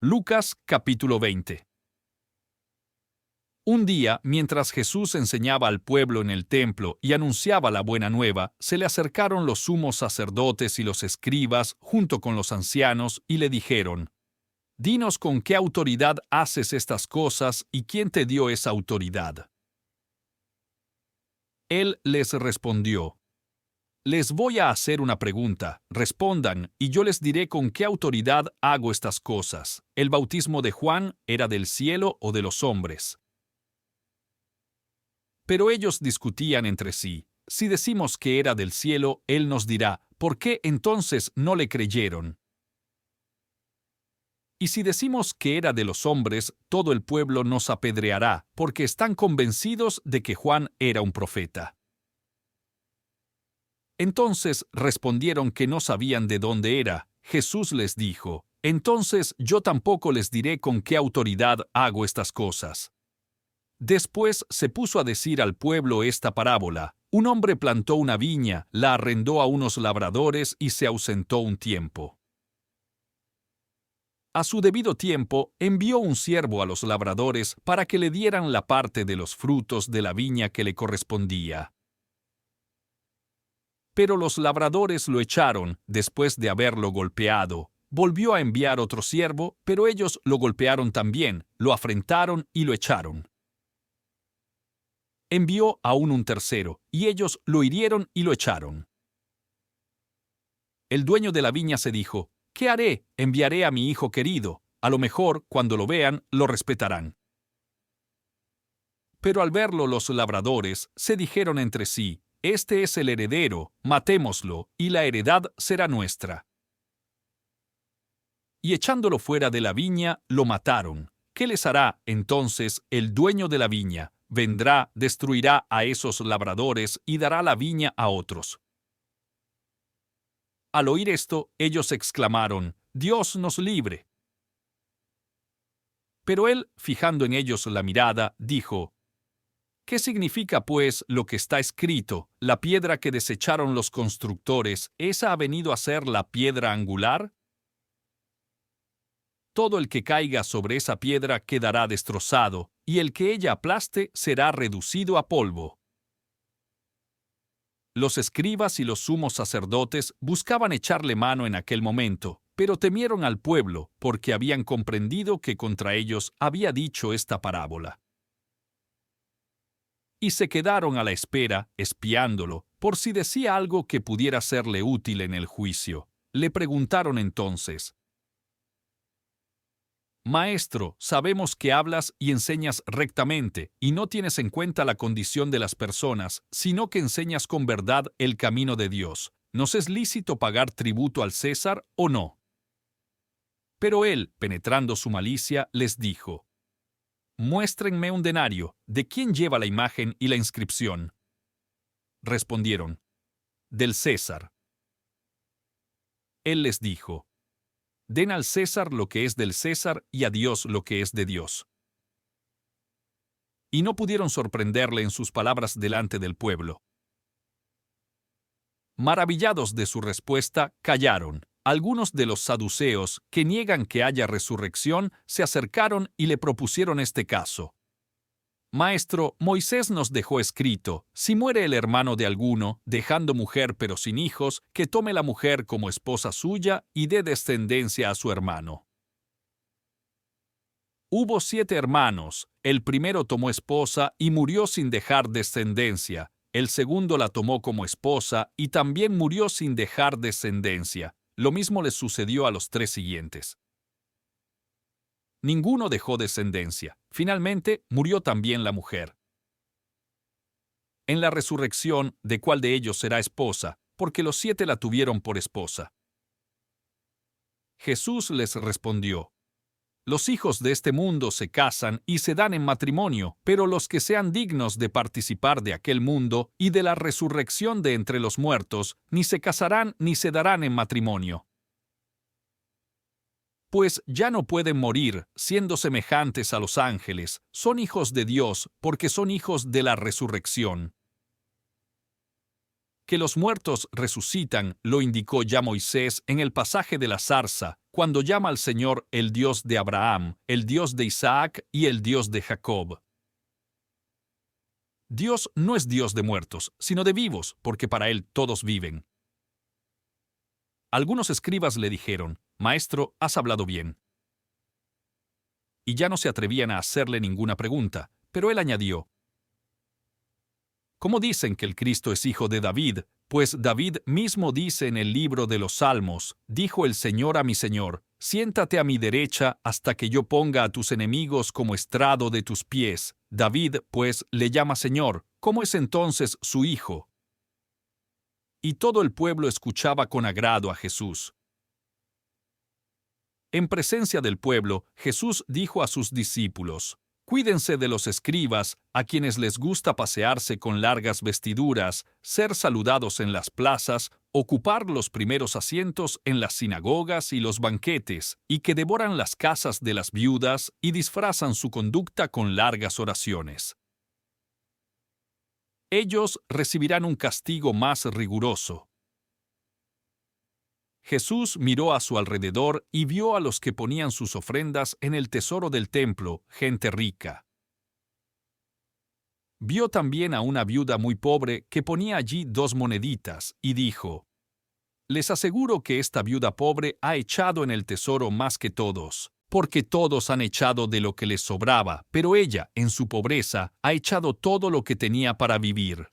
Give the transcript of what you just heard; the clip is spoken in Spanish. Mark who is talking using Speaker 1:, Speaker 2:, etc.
Speaker 1: Lucas capítulo 20. Un día, mientras Jesús enseñaba al pueblo en el templo y anunciaba la buena nueva, se le acercaron los sumos sacerdotes y los escribas junto con los ancianos y le dijeron: «Dinos con qué autoridad haces estas cosas y quién te dio esa autoridad». Él les respondió: «Les voy a hacer una pregunta, respondan, y yo les diré con qué autoridad hago estas cosas. ¿El bautismo de Juan era del cielo o de los hombres?». Pero ellos discutían entre sí. Si decimos que era del cielo, él nos dirá: ¿por qué entonces no le creyeron? Y si decimos que era de los hombres, todo el pueblo nos apedreará, porque están convencidos de que Juan era un profeta. Entonces respondieron que no sabían de dónde era. Jesús les dijo: «Entonces yo tampoco les diré con qué autoridad hago estas cosas». Después se puso a decir al pueblo esta parábola: un hombre plantó una viña, la arrendó a unos labradores y se ausentó un tiempo. A su debido tiempo, envió un siervo a los labradores para que le dieran la parte de los frutos de la viña que le correspondía. Pero los labradores lo echaron después de haberlo golpeado. Volvió a enviar otro siervo, pero ellos lo golpearon también, lo afrentaron y lo echaron. Envió aún un tercero, y ellos lo hirieron y lo echaron. El dueño de la viña se dijo: «¿Qué haré? Enviaré a mi hijo querido. A lo mejor, cuando lo vean, lo respetarán». Pero al verlo los labradores se dijeron entre sí: «Este es el heredero, matémoslo, y la heredad será nuestra». Y echándolo fuera de la viña, lo mataron. ¿Qué les hará entonces el dueño de la viña? Vendrá, destruirá a esos labradores y dará la viña a otros. Al oír esto, ellos exclamaron: «Dios nos libre». Pero él, fijando en ellos la mirada, dijo: «¿Qué significa, pues, lo que está escrito? La piedra que desecharon los constructores, ¿esa ha venido a ser la piedra angular? Todo el que caiga sobre esa piedra quedará destrozado, y el que ella aplaste será reducido a polvo». Los escribas y los sumos sacerdotes buscaban echarle mano en aquel momento, pero temieron al pueblo, porque habían comprendido que contra ellos había dicho esta parábola. Y se quedaron a la espera, espiándolo, por si decía algo que pudiera serle útil en el juicio. Le preguntaron entonces: «Maestro, sabemos que hablas y enseñas rectamente, y no tienes en cuenta la condición de las personas, sino que enseñas con verdad el camino de Dios. ¿Nos es lícito pagar tributo al César o no?». Pero él, penetrando su malicia, les dijo: «Muéstrenme un denario. ¿De quién lleva la imagen y la inscripción?». Respondieron: «Del César». Él les dijo: «Den al César lo que es del César y a Dios lo que es de Dios». Y no pudieron sorprenderle en sus palabras delante del pueblo. Maravillados de su respuesta, callaron. Algunos de los saduceos, que niegan que haya resurrección, se acercaron y le propusieron este caso: «Maestro, Moisés nos dejó escrito: si muere el hermano de alguno, dejando mujer pero sin hijos, que tome la mujer como esposa suya y dé descendencia a su hermano». Hubo 7 hermanos. El primero tomó esposa y murió sin dejar descendencia. El segundo la tomó como esposa y también murió sin dejar descendencia. Lo mismo les sucedió a los 3 siguientes. Ninguno dejó descendencia. Finalmente, murió también la mujer. En la resurrección, ¿de cuál de ellos será esposa? Porque los 7 la tuvieron por esposa. Jesús les respondió: «Los hijos de este mundo se casan y se dan en matrimonio, pero los que sean dignos de participar de aquel mundo y de la resurrección de entre los muertos, ni se casarán ni se darán en matrimonio. Pues ya no pueden morir, siendo semejantes a los ángeles, son hijos de Dios, porque son hijos de la resurrección». Que los muertos resucitan lo indicó ya Moisés en el pasaje de la zarza, cuando llama al Señor el Dios de Abraham, el Dios de Isaac y el Dios de Jacob. Dios no es Dios de muertos, sino de vivos, porque para Él todos viven. Algunos escribas le dijeron: Maestro, has hablado bien. Y ya no se atrevían a hacerle ninguna pregunta, pero él añadió: ¿Cómo dicen que el Cristo es hijo de David? Pues David mismo dice en el libro de los Salmos: dijo el Señor a mi Señor, siéntate a mi derecha hasta que yo ponga a tus enemigos como estrado de tus pies. David, pues, le llama Señor. ¿Cómo es entonces su hijo? Y todo el pueblo escuchaba con agrado a Jesús. En presencia del pueblo, Jesús dijo a sus discípulos: Cuídense de los escribas, a quienes les gusta pasearse con largas vestiduras, ser saludados en las plazas, ocupar los primeros asientos en las sinagogas y los banquetes, y que devoran las casas de las viudas y disfrazan su conducta con largas oraciones. Ellos recibirán un castigo más riguroso. Jesús miró a su alrededor y vio a los que ponían sus ofrendas en el tesoro del templo, gente rica. Vio también a una viuda muy pobre que ponía allí 2 moneditas, y dijo: Les aseguro que esta viuda pobre ha echado en el tesoro más que todos, porque todos han echado de lo que les sobraba, pero ella, en su pobreza, ha echado todo lo que tenía para vivir.